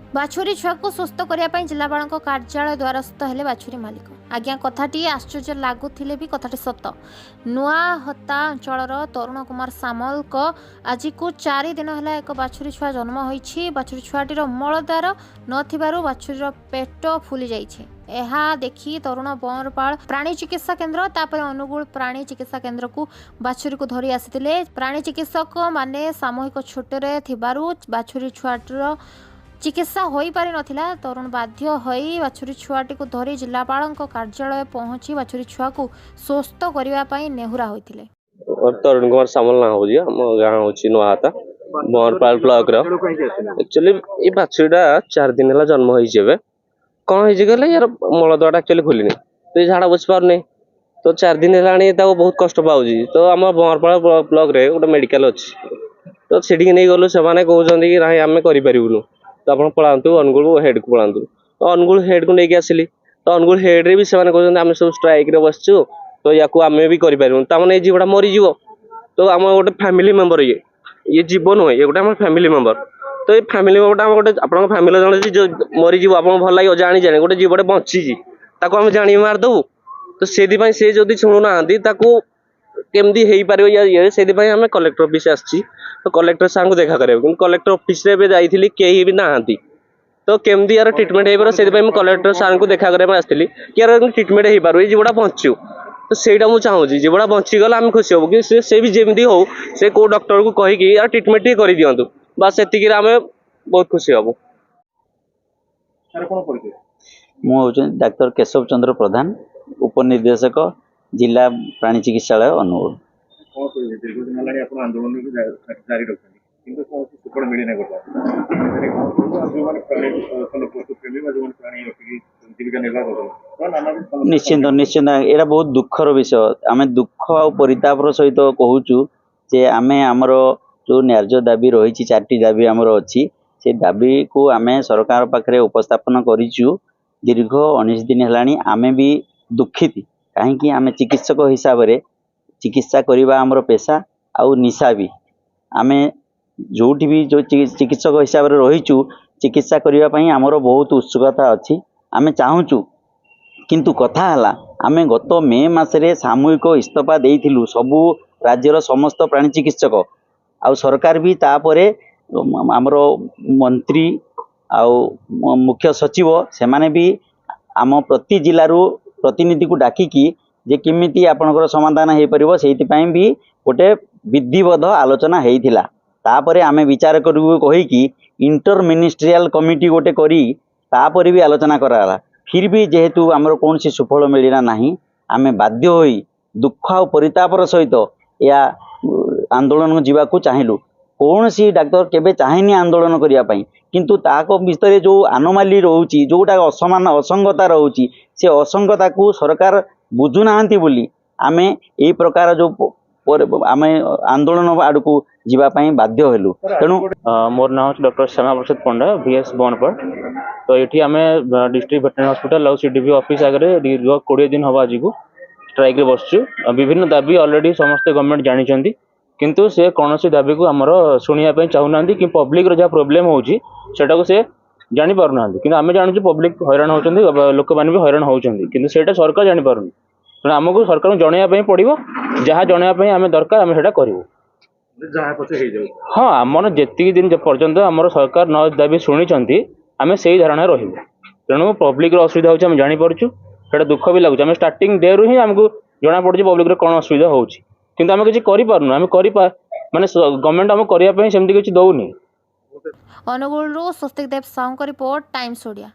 बाछुरी छुआ को सुस्थ करने जिलापाल कार्यालय द्वारस्थ हेले बाछुरी मालिक। आज्ञा कथाटी आश्चर्य लगुले भी कथाटी सत। नुआहता अंचल तरुण कुमार सामल आज को 4 दिन है एक बाछुरी छुआ जन्म होईछि। बाछुरी छुआटीर मलद्वार नथिबारु बाछुरीर पेट फुली जाइछि। ଏହା ଦେଖି ତରୁଣ ବଂରପାଳ ପ୍ରାଣୀ ଚିକିତ୍ସା କେନ୍ଦ୍ର ତାପରେ ଅନୁଗୁଳ ପ୍ରାଣୀ ଚିକିତ୍ସା କେନ୍ଦ୍ରକୁ ବାଛୁରୀକୁ ଧରି ଆସିଥିଲେ। ପ୍ରାଣୀ ଚିକିତ୍ସକ ମାନେ ସାମୂହିକ ଛୁଟିରେ ଥିବାରୁ ବାଛୁରୀ ଛୁଆଟିର ଚିକିତ୍ସା ହୋଇପାରି ନଥିଲା। ତରୁଣ ବାଧ୍ୟ ହୋଇ ବାଛୁରୀ ଛୁଆଟିକୁ ଧରି ଜିଲ୍ଲାପାଳଙ୍କ କାର୍ଯ୍ୟାଳୟ ପହଞ୍ଚି ବାଛୁରୀ ଛୁଆକୁ ସୁସ୍ଥ କରିବା ପାଇଁ ନେହୁରା ହୋଇଥିଲେ। तरुण कुमार सामल ना हो आम गाँ हूँ नुआहता बंरपाल ब्लॉक एक्चुअली ये बाछुरीटा 4 दिन है जन्म हो कौन है यार मलद्वार एक्चुअली खोलनी तो झाड़ा बसी पार नहीं तो 4 दिन है बहुत कष्ट पाऊँ तो आम बंरपाल ब्लॉक रे गोटे मेडिकल अच्छी तो सेठी नहीं गलु से कहते कि ना आम करूँ तो आप पलांतु अनुगुल हेड को पलांतु तो अनुगुल हेड को लेकिन आसिली तो अनुगुल हेड रे भी से कहते आम सब स्ट्राइक रे बसचु तो या आम भी करूँ तमें जीवटा मरीज तो आम गोटे फैमिली मेंबर ये जीव नुहे ये गोटे फैमिली मेंबर तो ये फैमिली मेंबर गोटे आप फैमिली जन जो मरीज आप भल लगे जानी जाने गोटे जीवटे बची आम जाणी मारदेव तो से जदि शुणुना केमती हो पार ये से आम कलेक्टर ऑफिस आसी तो कलेक्टर साहब को देखा करें कि कलेक्टर ऑफिस रे जाइली कहीं भी ना तो केमती यार ट्रिटमेंट हो पार से कलेक्टर साहब को देखा करने आसती कि यार ट्रिटमेंट हो पार ये जीवटा बचु तो सहीटा मुझे चाहूँगी जीवटा बचीगला आम खुशी हूँ कि से भी जमी हो से कौ डॉक्टर को कहीकि यार ट्रिटमेंट कर दिंतु बास से आम बहुत खुशी हूँ। मुझे डाक्टर केशव चंद्र प्रधान उपनिर्देशक जिला प्राणी चिकित्सालय अनुगुल। निश्चिंत निश्चिंत एटा बहुत दुखर विषय आम दुख आ परितापर सहित कहूँ जे आम आमर जो न्याय्य दाबी रही 4टी दाबी आमर अच्छी से दाबी को आम सरकार पाखे उपस्थापन करूँ दीर्घ 19 दिन है आम भी दुखित कहीं आम चिकित्सक हिसाब से चिकित्सा करवा आमर पेशा आउ निशा भी आम जो भी जो चिकित्सक हिसाब से रहीचु चिकित्सा करने आमर बहुत उत्सुकता अच्छी आम चाहूँ किंतु कथा है आम गत मे मसरे सामूहिक इस्तीफा देइथिलु सबु राज्यर समस्त प्राणी चिकित्सक आउ सरकार भी तापर आमर मंत्री आउ मुख्य सचिव से माने भी आम प्रति जिलू प्रतिनिधि को डाकिकी जे किमिति आपनकर समाधान हो पार से भी गोटे विधिवत आलोचना होता तापर आम विचार करू कहीकि इंटर मिनिस्ट्रियल कमिटी गोटे करी तापर भी आलोचना कराला फिर भी जेहेतु आमर कौन सी सुफल मिलना नहीं आम बाध्य होई दुख आ परितापर सहित या आंदोलन जावाक चाहिलु कौन सी डाक्तर केबे चाहेनी आंदोलन करने किंतु ताको भितर जो आनोमाली रोची जोटा असमान असंगता रोची से असंगता को सरकार बुझुना बोली आम यही प्रकार जो आम आंदोलन आड़ को जीवाई बाध्य हेलु तेणु मोर नाम डॉक्टर श्यामा प्रसाद पंडा VS बंरपाल तो ये आम district veterinary hospital CDP office आगे दीर्घ 20 दिन हम आज को स्ट्राइक बसचु विभिन्न दाबी ऑलरेडी समस्त गवर्नमेंट जानी किंतु से कौन सी दाबी को आमर शुणा चाहूना कि पब्लिक जहाँ प्रोब्लेम होता से जानी पारना कि आम जानूँ पब्लिक हैरान होती लोक मैंने भी हैरान होती कि सरकार जानीपार तेना आमको सरकार को जनवाई पड़ो जहाँ जनवाई आम दरकार आम से करूँ हाँ आमर जी दिन पर्यंत आम सरकार न दाबी शुणी आम से धारणा रू तेणु पब्लिक असुविधा होती जानीपार्चु से दुख भी लगुच आम स्टार्टिंग डे रु ही आमको जना पड़ी पब्लिक कौन असुविधा होती किंतु आम किसी करूँ आम माने गवर्नमेंट आम करने सेमती किसी दौनी। अनुगुल स्वस्तिक देव साहू रिपोर्ट टाइम्स ओडिया।